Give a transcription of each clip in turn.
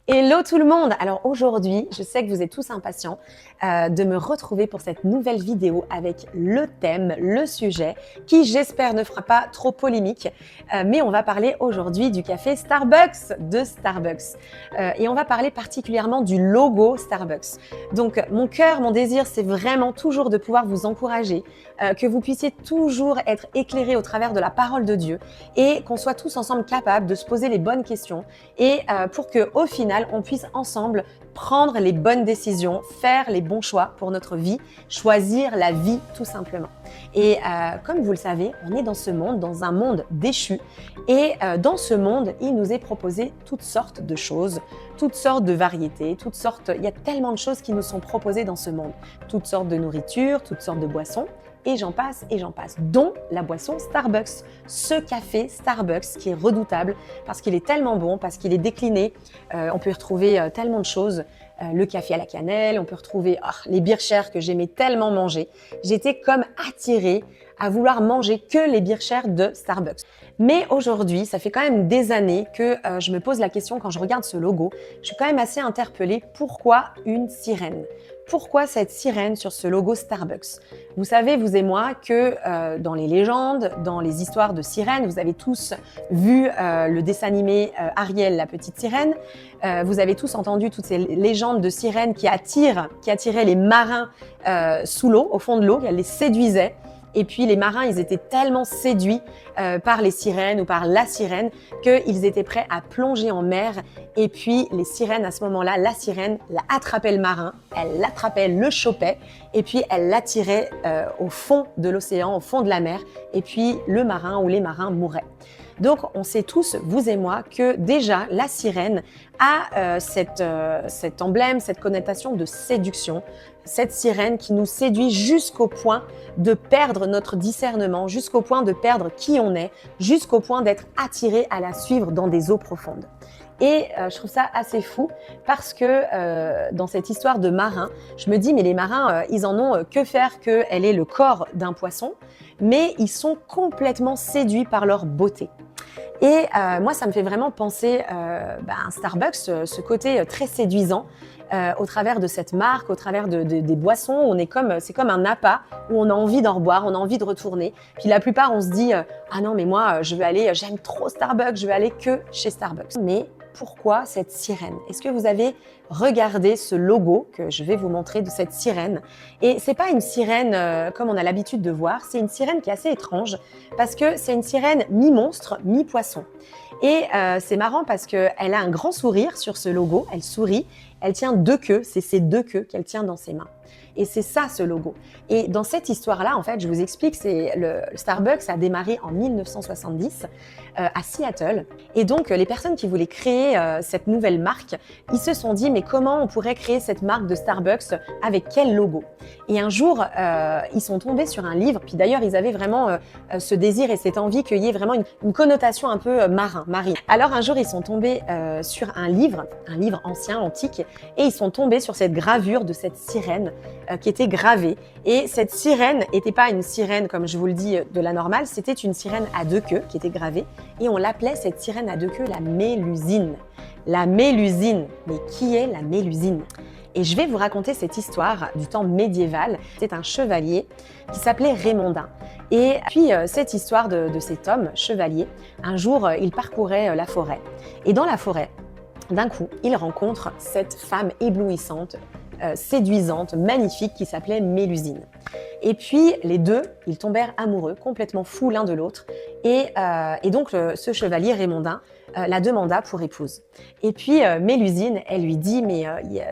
Hello tout le monde! Alors aujourd'hui, je sais que vous êtes tous impatients de me retrouver pour cette nouvelle vidéo avec le thème, le sujet, qui j'espère ne fera pas trop polémique, mais on va parler aujourd'hui du café Starbucks de Starbucks. Et on va parler particulièrement du logo Starbucks. Donc mon cœur, mon désir, c'est vraiment toujours de pouvoir vous encourager, que vous puissiez toujours être éclairés au travers de la parole de Dieu et qu'on soit tous ensemble capables de se poser les bonnes questions et pour qu'au final, on puisse ensemble prendre les bonnes décisions, faire les bons choix pour notre vie, choisir la vie tout simplement. Et comme vous le savez, on est dans un monde déchu. Et dans ce monde, il nous est proposé toutes sortes de choses, toutes sortes de variétés, il y a tellement de choses qui nous sont proposées dans ce monde. Toutes sortes de nourriture, toutes sortes de boissons. Et j'en passe, dont la boisson Starbucks. Ce café Starbucks qui est redoutable parce qu'il est tellement bon, parce qu'il est décliné. On peut y retrouver tellement de choses. Le café à la cannelle, on peut retrouver les Bircher que j'aimais tellement manger. J'étais comme attirée à vouloir manger que les Bircher de Starbucks. Mais aujourd'hui, ça fait quand même des années que je me pose la question quand je regarde ce logo. Je suis quand même assez interpellée. Pourquoi une sirène ? Pourquoi cette sirène sur ce logo Starbucks ? Vous savez, vous et moi, que dans les légendes, dans les histoires de sirènes, vous avez tous vu le dessin animé Ariel, la petite sirène. Vous avez tous entendu toutes ces légendes de sirènes qui attiraient les marins sous l'eau, au fond de l'eau, qu'elles les séduisaient. Et puis les marins, ils étaient tellement séduits par les sirènes ou par la sirène qu'ils étaient prêts à plonger en mer. Et puis les sirènes, à ce moment-là, la sirène attrapait le marin, elle l'attrapait, le chopait, et puis elle l'attirait au fond de l'océan, au fond de la mer. Et puis le marin ou les marins mouraient. Donc on sait tous, vous et moi, que déjà la sirène a cet emblème, cette connotation de séduction. Cette sirène qui nous séduit jusqu'au point de perdre notre discernement, jusqu'au point de perdre qui on est, jusqu'au point d'être attiré à la suivre dans des eaux profondes. Et je trouve ça assez fou parce que dans cette histoire de marins, je me dis mais les marins, ils en ont que faire qu'elle ait le corps d'un poisson, mais ils sont complètement séduits par leur beauté. Et moi, ça me fait vraiment penser à un Starbucks, ce côté très séduisant au travers de cette marque, au travers des boissons. C'est comme un appât où on a envie d'en reboire, on a envie de retourner. Puis la plupart, on se dit ah non mais moi, j'aime trop Starbucks, je vais aller que chez Starbucks. Mais pourquoi cette sirène ? Est-ce que vous avez regardé ce logo que je vais vous montrer de cette sirène ? Et c'est pas une sirène comme on a l'habitude de voir, c'est une sirène qui est assez étrange parce que c'est une sirène mi-monstre, mi-poisson. Et c'est marrant parce qu'elle a un grand sourire sur ce logo, elle sourit, elle tient deux queues, c'est ces deux queues qu'elle tient dans ses mains. Et c'est ça ce logo. Et dans cette histoire-là, en fait, je vous explique, le Starbucks a démarré en 1970 à Seattle. Et donc, les personnes qui voulaient créer cette nouvelle marque, ils se sont dit, mais comment on pourrait créer cette marque de Starbucks avec quel logo ? Et un jour, ils sont tombés sur un livre, puis d'ailleurs, ils avaient vraiment ce désir et cette envie qu'il y ait vraiment une connotation un peu marine. Alors un jour, ils sont tombés sur un livre ancien, antique, et ils sont tombés sur cette gravure de cette sirène qui était gravée. Et cette sirène n'était pas une sirène, comme je vous le dis, de la normale, c'était une sirène à deux queues qui était gravée. Et on l'appelait, cette sirène à deux queues, la Mélusine. La Mélusine. Mais qui est la Mélusine ? Et je vais vous raconter cette histoire du temps médiéval. C'est un chevalier qui s'appelait Raymondin. Et puis, cette histoire de cet homme chevalier, un jour, il parcourait la forêt. Et dans la forêt, d'un coup, il rencontre cette femme éblouissante, séduisante, magnifique, qui s'appelait Mélusine. Et puis, les deux, ils tombèrent amoureux, complètement fous l'un de l'autre. Et donc, ce chevalier Raymondin la demanda pour épouse. Et puis, Mélusine, elle lui dit, mais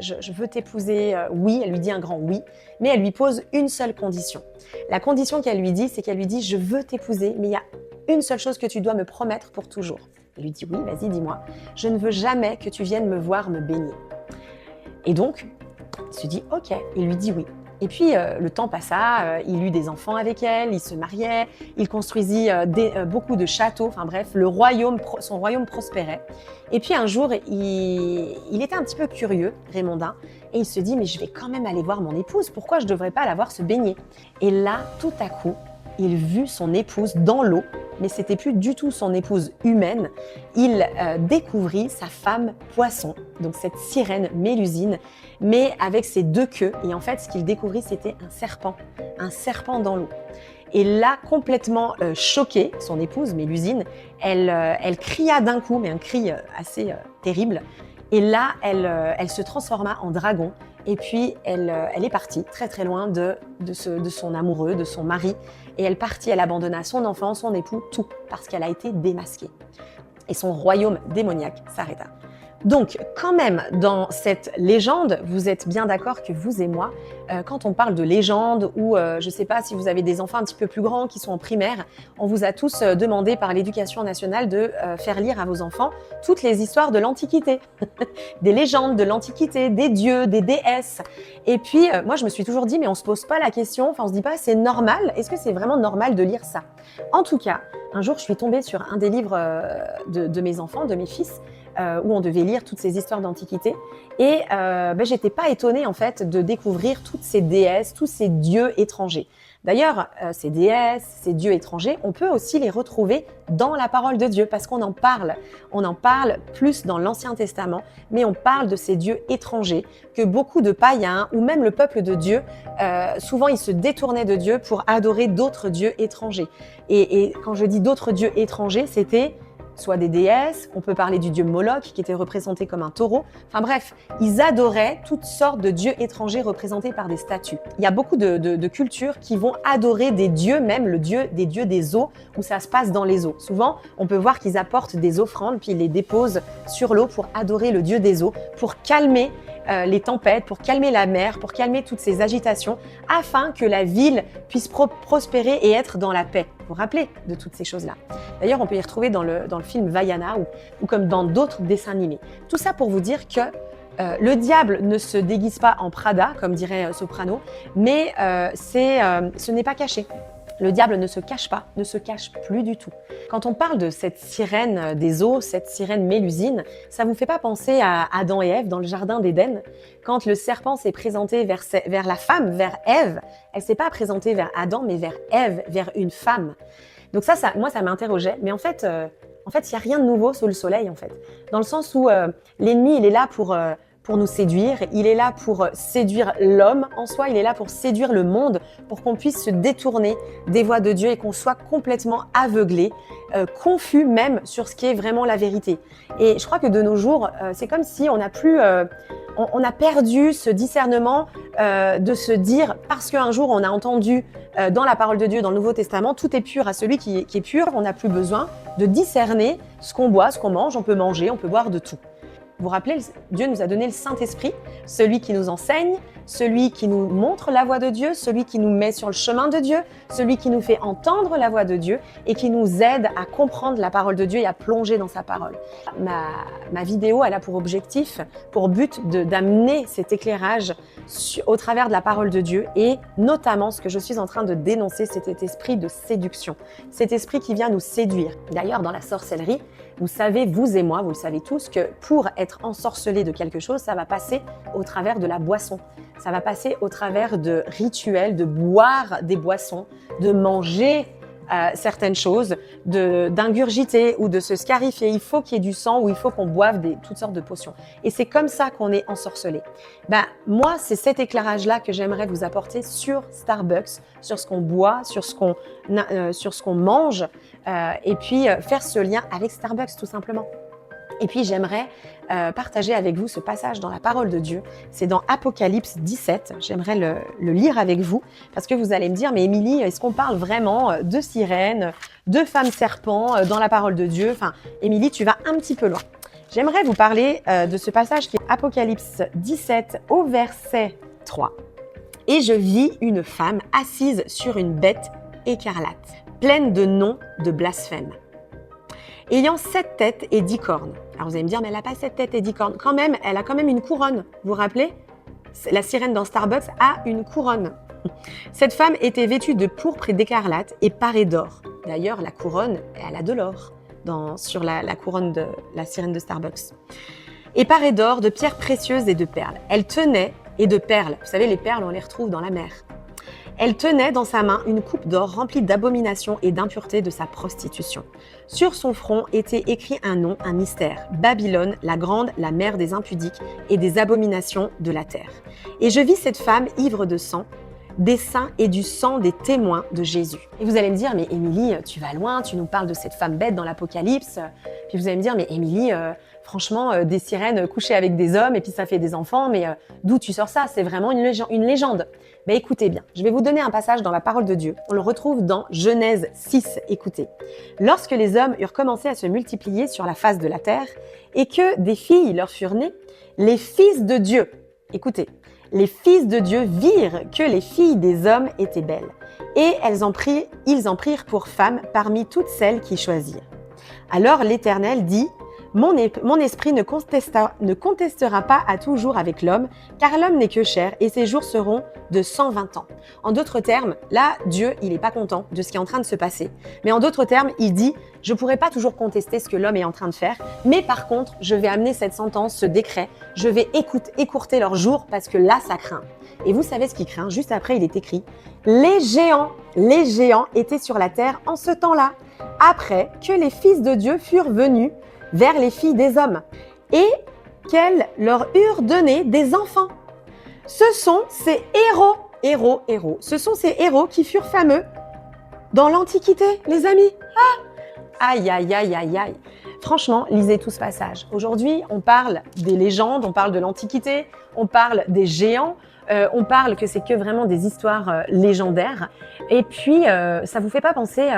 je veux t'épouser, oui, elle lui dit un grand oui, mais elle lui pose une seule condition. La condition qu'elle lui dit, c'est qu'elle lui dit, je veux t'épouser, mais il y a une seule chose que tu dois me promettre pour toujours. Elle lui dit, oui, vas-y, dis-moi, je ne veux jamais que tu viennes me voir me baigner. Et donc, il se dit, ok, il lui dit oui. Et puis, le temps passa, il eut des enfants avec elle, il se mariait, il construisit beaucoup de châteaux, enfin bref, son royaume prospérait. Et puis un jour, il était un petit peu curieux, Raymondin, et il se dit, mais je vais quand même aller voir mon épouse, pourquoi je ne devrais pas la voir se baigner ? Et là, tout à coup, il vit son épouse dans l'eau, mais c'était plus du tout son épouse humaine. Il découvrit sa femme poisson, donc cette sirène Mélusine, mais avec ses deux queues. Et en fait, ce qu'il découvrit, c'était un serpent dans l'eau. Et là, complètement choquée, son épouse Mélusine, elle cria d'un coup, mais un cri assez terrible. Et là, elle se transforma en dragon. Et puis, elle est partie très très loin de son amoureux, de son mari. Et elle partit, elle abandonna son enfant, son époux, tout, parce qu'elle a été démasquée. Et son royaume démoniaque s'arrêta. Donc, quand même, dans cette légende, vous êtes bien d'accord que vous et moi, quand on parle de légende ou je ne sais pas si vous avez des enfants un petit peu plus grands qui sont en primaire, on vous a tous demandé par l'Éducation nationale de faire lire à vos enfants toutes les histoires de l'Antiquité, des légendes de l'Antiquité, des dieux, des déesses. Et puis, moi, je me suis toujours dit, mais on se pose pas la question, enfin, on se dit pas, c'est normal, est-ce que c'est vraiment normal de lire ça? En tout cas, un jour, je suis tombée sur un des livres de mes enfants, de mes fils, où on devait lire toutes ces histoires d'Antiquité. Et j'étais pas étonnée en fait de découvrir toutes ces déesses, tous ces dieux étrangers. D'ailleurs, ces déesses, ces dieux étrangers, on peut aussi les retrouver dans la parole de Dieu parce qu'on en parle. On en parle plus dans l'Ancien Testament, mais on parle de ces dieux étrangers que beaucoup de païens ou même le peuple de Dieu, souvent ils se détournaient de Dieu pour adorer d'autres dieux étrangers. Et quand je dis d'autres dieux étrangers, c'était soit des déesses, on peut parler du dieu Moloch qui était représenté comme un taureau. Enfin bref, ils adoraient toutes sortes de dieux étrangers représentés par des statues. Il y a beaucoup de cultures qui vont adorer des dieux, même des dieux des eaux, où ça se passe dans les eaux. Souvent, on peut voir qu'ils apportent des offrandes, puis ils les déposent sur l'eau pour adorer le dieu des eaux, pour calmer les tempêtes, pour calmer la mer, pour calmer toutes ces agitations, afin que la ville puisse prospérer et être dans la paix. Vous vous rappelez de toutes ces choses-là. D'ailleurs, on peut y retrouver dans le film Vaiana ou comme dans d'autres dessins animés. Tout ça pour vous dire que le diable ne se déguise pas en Prada, comme dirait Soprano, mais ce n'est pas caché. Le diable ne se cache pas, ne se cache plus du tout. Quand on parle de cette sirène des eaux, cette sirène Mélusine, ça vous fait pas penser à Adam et Ève dans le jardin d'Éden? Quand le serpent s'est présenté vers la femme, vers Ève, elle s'est pas présentée vers Adam, mais vers Ève, vers une femme. Donc moi, ça m'interrogeait. Mais en fait, il n'y a rien de nouveau sous le soleil, en fait. Dans le sens où l'ennemi, il est là pour nous séduire, il est là pour séduire l'homme en soi, il est là pour séduire le monde, pour qu'on puisse se détourner des voies de Dieu et qu'on soit complètement aveuglé, confus même sur ce qui est vraiment la vérité. Et je crois que de nos jours, c'est comme si on a perdu ce discernement de se dire, parce qu'un jour on a entendu dans la parole de Dieu, dans le Nouveau Testament, tout est pur à celui qui est pur, on n'a plus besoin de discerner ce qu'on boit, ce qu'on mange, on peut manger, on peut boire de tout. Vous vous rappelez, Dieu nous a donné le Saint-Esprit, celui qui nous enseigne, celui qui nous montre la voie de Dieu, celui qui nous met sur le chemin de Dieu, celui qui nous fait entendre la voix de Dieu et qui nous aide à comprendre la parole de Dieu et à plonger dans sa parole. Ma vidéo, elle a pour objectif, pour but d'amener cet éclairage au travers de la parole de Dieu et notamment ce que je suis en train de dénoncer, c'est cet esprit de séduction, cet esprit qui vient nous séduire. D'ailleurs, dans la sorcellerie, vous savez, vous et moi, vous le savez tous, que pour être ensorcelé de quelque chose, ça va passer au travers de la boisson. Ça va passer au travers de rituels, de boire des boissons, de manger certaines choses, d'ingurgiter ou de se scarifier. Il faut qu'il y ait du sang ou il faut qu'on boive toutes sortes de potions. Et c'est comme ça qu'on est ensorcelé. Moi, c'est cet éclairage-là que j'aimerais vous apporter sur Starbucks, sur ce qu'on boit, sur ce qu'on mange, et puis faire ce lien avec Starbucks tout simplement. Et puis j'aimerais partager avec vous ce passage dans la parole de Dieu. C'est dans Apocalypse 17. J'aimerais le lire avec vous parce que vous allez me dire, mais Émilie, est-ce qu'on parle vraiment de sirènes, de femmes serpents dans la parole de Dieu? Enfin, Émilie, tu vas un petit peu loin. J'aimerais vous parler de ce passage qui est Apocalypse 17 au verset 3. Et je vis une femme assise sur une bête écarlate, pleine de noms de blasphème, ayant 7 têtes et 10 cornes. Alors vous allez me dire, mais elle n'a pas 7 têtes et 10 cornes. Quand même, elle a quand même une couronne. Vous vous rappelez? La sirène dans Starbucks a une couronne. Cette femme était vêtue de pourpre et d'écarlate et parée d'or. D'ailleurs, la couronne, elle a de l'or sur la couronne de la sirène de Starbucks. Et parée d'or, de pierres précieuses et de perles. Elle tenait, et de perles. Vous savez, les perles, on les retrouve dans la mer. Elle tenait dans sa main une coupe d'or remplie d'abominations et d'impuretés de sa prostitution. Sur son front était écrit un nom, un mystère, Babylone, la grande, la mère des impudiques et des abominations de la terre. Et je vis cette femme ivre de sang, des saints et du sang des témoins de Jésus. Et vous allez me dire, mais Émilie, tu vas loin, tu nous parles de cette femme bête dans l'Apocalypse. Puis vous allez me dire, mais Émilie, franchement, des sirènes couchées avec des hommes et puis ça fait des enfants, mais d'où tu sors ça? C'est vraiment une légende. Mais écoutez bien, je vais vous donner un passage dans la parole de Dieu. On le retrouve dans Genèse 6, écoutez. Lorsque les hommes eurent commencé à se multiplier sur la face de la terre et que des filles leur furent nées, les fils de Dieu, écoutez, les fils de Dieu virent que les filles des hommes étaient belles, et ils en prirent pour femmes parmi toutes celles qu'ils choisirent. Alors l'Éternel dit, mon esprit ne contestera pas à toujours avec l'homme, car l'homme n'est que chair, et ses jours seront de 120 ans. En d'autres termes, là, Dieu, il n'est pas content de ce qui est en train de se passer. Mais en d'autres termes, il dit, je ne pourrai pas toujours contester ce que l'homme est en train de faire, mais par contre, je vais amener cette sentence, ce décret, je vais écourter leurs jours, parce que là, ça craint. Et vous savez ce qui craint, juste après, il est écrit, les géants étaient sur la terre en ce temps-là, après que les fils de Dieu furent venus vers les filles des hommes, et qu'elles leur eurent donné des enfants. Ce sont ces héros, ce sont ces héros qui furent fameux dans l'Antiquité, les amis. Aïe, aïe, aïe, aïe, aïe. Franchement, lisez tout ce passage. Aujourd'hui, on parle des légendes, on parle de l'Antiquité, on parle des géants, on parle que c'est que vraiment des histoires légendaires. Et puis, ça vous fait pas penser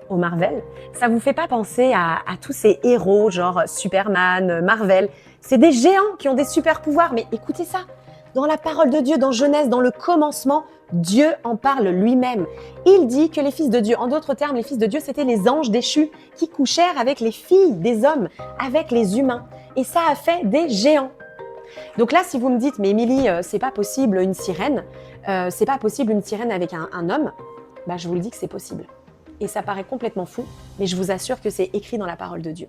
au Marvel? Ça vous fait pas penser à tous ces héros, genre Superman, Marvel? C'est des géants qui ont des super pouvoirs, mais écoutez ça. Dans la parole de Dieu, dans Genèse, dans le commencement, Dieu en parle lui-même. Il dit que les fils de Dieu, en d'autres termes, les fils de Dieu, c'était les anges déchus qui couchèrent avec les filles des hommes, avec les humains. Et ça a fait des géants. Donc là, si vous me dites, mais Émilie, c'est pas possible une sirène, c'est pas possible une sirène avec un homme, bah, je vous le dis que c'est possible. Et ça paraît complètement fou, mais je vous assure que c'est écrit dans la parole de Dieu.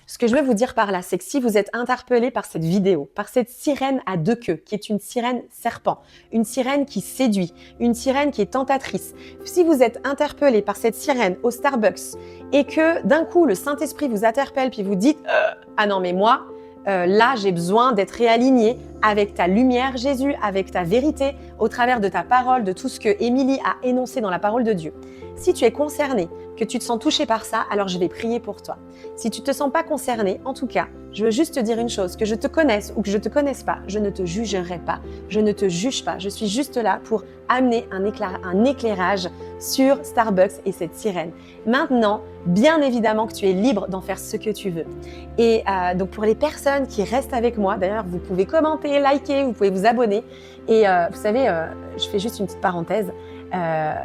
Ce que je veux vous dire par là, c'est que si vous êtes interpellé par cette vidéo, par cette sirène à deux queues, qui est une sirène serpent, une sirène qui séduit, une sirène qui est tentatrice, si vous êtes interpellé par cette sirène au Starbucks et que d'un coup le Saint-Esprit vous interpelle puis vous dites « Ah non mais moi, là j'ai besoin d'être réaligné avec ta lumière Jésus, avec ta vérité, au travers de ta parole, de tout ce que Émilie a énoncé dans la parole de Dieu. » Si tu es concerné, que tu te sens touché par ça, alors je vais prier pour toi. Si tu te sens pas concerné, en tout cas, je veux juste te dire une chose, que je te connaisse ou que je te connaisse pas, je ne te jugerai pas, je ne te juge pas. Je suis juste là pour amener un éclairage sur Starbucks et cette sirène. Maintenant, bien évidemment que tu es libre d'en faire ce que tu veux. Et donc pour les personnes qui restent avec moi, d'ailleurs, vous pouvez commenter, liker, vous pouvez vous abonner. Et vous savez, je fais juste une petite parenthèse.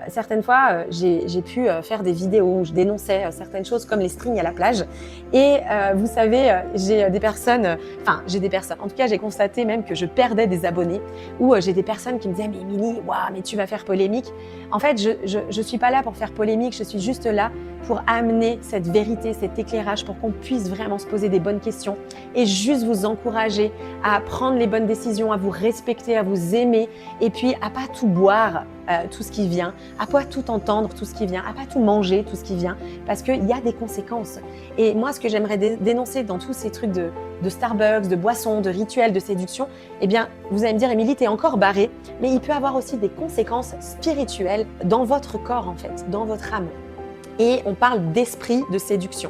Certaines fois, j'ai pu faire des vidéos où je dénonçais certaines choses comme les strings à la plage. Et vous savez, j'ai des personnes, en tout cas, j'ai constaté même que je perdais des abonnés ou j'ai des personnes qui me disaient « Mais Émilie, waouh, mais tu vas faire polémique ». En fait, je suis pas là pour faire polémique, je suis juste là pour amener cette vérité, cet éclairage pour qu'on puisse vraiment se poser des bonnes questions et juste vous encourager à prendre les bonnes décisions, à vous respecter, à vous aimer et puis à pas tout boire, tout ce qui vient, à pas tout entendre, tout ce qui vient, à pas tout manger, tout ce qui vient, parce qu'il y a des conséquences. Et moi, ce que j'aimerais dénoncer dans tous ces trucs de Starbucks, de boissons, de rituels, de séduction, eh bien, vous allez me dire, Émilie, t'es encore barrée, mais il peut avoir aussi des conséquences spirituelles dans votre corps, en fait, dans votre âme. Et on parle d'esprit de séduction.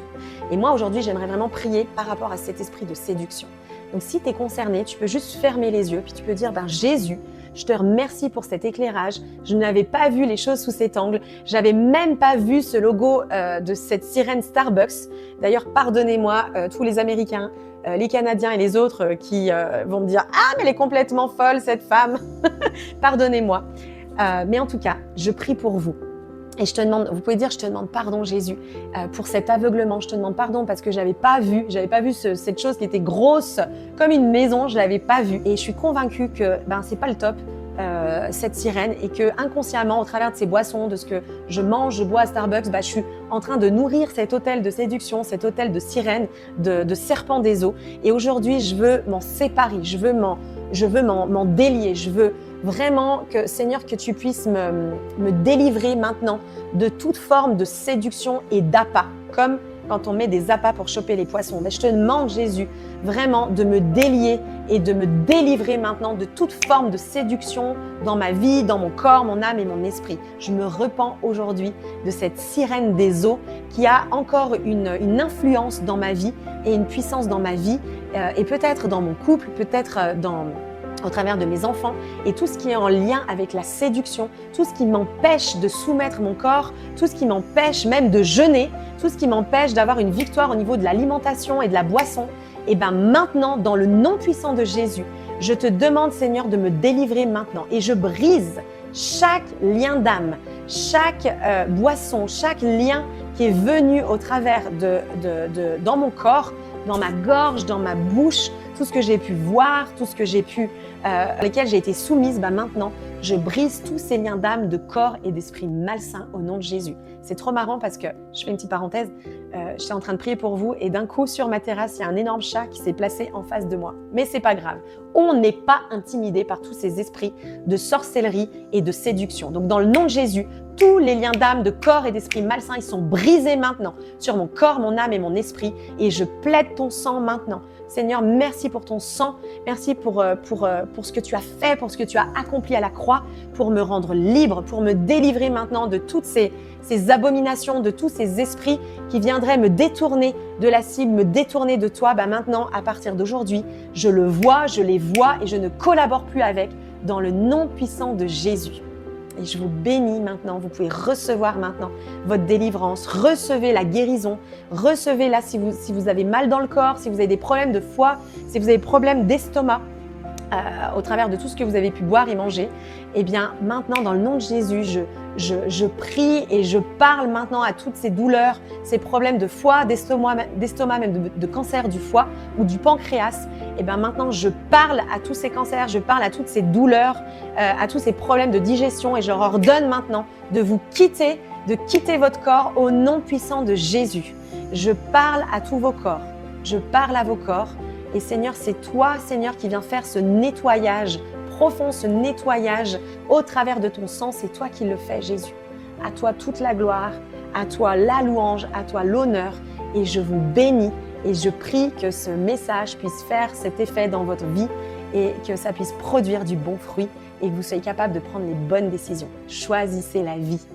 Et moi, aujourd'hui, j'aimerais vraiment prier par rapport à cet esprit de séduction. Donc, si tu es concerné, tu peux juste fermer les yeux, puis tu peux dire, Jésus, je te remercie pour cet éclairage. Je n'avais pas vu les choses sous cet angle. J'avais même pas vu ce logo de cette sirène Starbucks. D'ailleurs, pardonnez-moi, tous les Américains, les Canadiens et les autres qui vont me dire « Ah, mais elle est complètement folle, cette femme !» Pardonnez-moi. Mais en tout cas, je prie pour vous. Et je te demande, vous pouvez dire, je te demande pardon Jésus pour cet aveuglement. Je te demande pardon parce que j'avais pas vu cette chose qui était grosse comme une maison, je l'avais pas vue. Et je suis convaincue que c'est pas le top cette sirène et que inconsciemment, au travers de ces boissons, de ce que je mange, je bois à Starbucks, je suis en train de nourrir cet hôtel de séduction, cet hôtel de sirène, de serpent des eaux. Et aujourd'hui, je veux m'en séparer, je veux m'en délier, je veux Vraiment, que Seigneur, que tu puisses me délivrer maintenant de toute forme de séduction et d'appât, comme quand on met des appâts pour choper les poissons. Mais je te demande, Jésus, vraiment de me délier et de me délivrer maintenant de toute forme de séduction dans ma vie, dans mon corps, mon âme et mon esprit. Je me repens aujourd'hui de cette sirène des eaux qui a encore une influence dans ma vie et une puissance dans ma vie et peut-être dans mon couple, peut-être au travers de mes enfants et tout ce qui est en lien avec la séduction, tout ce qui m'empêche de soumettre mon corps, tout ce qui m'empêche même de jeûner, tout ce qui m'empêche d'avoir une victoire au niveau de l'alimentation et de la boisson. Et bien maintenant, dans le nom puissant de Jésus, je te demande, Seigneur, de me délivrer maintenant et je brise chaque lien d'âme, chaque boisson, chaque lien qui est venu au travers dans mon corps, dans ma gorge, dans ma bouche, tout ce que j'ai pu voir, tout ce que j'ai pu, lesquels j'ai été soumise, maintenant, je brise tous ces liens d'âme, de corps et d'esprit malsains au nom de Jésus. C'est trop marrant parce que, je fais une petite parenthèse, j'étais en train de prier pour vous et d'un coup, sur ma terrasse, il y a un énorme chat qui s'est placé en face de moi. Mais c'est pas grave. On n'est pas intimidé par tous ces esprits de sorcellerie et de séduction. Donc, dans le nom de Jésus, tous les liens d'âme, de corps et d'esprit malsains, ils sont brisés maintenant sur mon corps, mon âme et mon esprit. Et je plaide ton sang maintenant. Seigneur, merci pour ton sang. Merci pour ce que tu as fait, pour ce que tu as accompli à la croix, pour me rendre libre, pour me délivrer maintenant de toutes ces abominations, de tous ces esprits qui viendraient me détourner de la cible, me détourner de toi. Maintenant, à partir d'aujourd'hui, je le vois, je les vois et je ne collabore plus avec dans le nom puissant de Jésus. Et je vous bénis maintenant, vous pouvez recevoir maintenant votre délivrance, recevez la guérison, recevez-la si vous avez mal dans le corps, si vous avez des problèmes de foie, si vous avez des problèmes d'estomac, au travers de tout ce que vous avez pu boire et manger. Eh bien maintenant, dans le nom de Jésus, je prie et je parle maintenant à toutes ces douleurs, ces problèmes de foie, d'estomac, même de cancer du foie ou du pancréas. Et bien maintenant, je parle à tous ces cancers, je parle à toutes ces douleurs, à tous ces problèmes de digestion et je leur ordonne maintenant de vous quitter, de quitter votre corps au nom puissant de Jésus. Je parle à tous vos corps, je parle à vos corps et Seigneur, c'est toi, Seigneur, qui viens faire ce nettoyage profond, ce nettoyage au travers de ton sang. C'est toi qui le fais, Jésus. À toi toute la gloire, à toi la louange, à toi l'honneur et je vous bénis. Et je prie que ce message puisse faire cet effet dans votre vie et que ça puisse produire du bon fruit et que vous soyez capable de prendre les bonnes décisions. Choisissez la vie.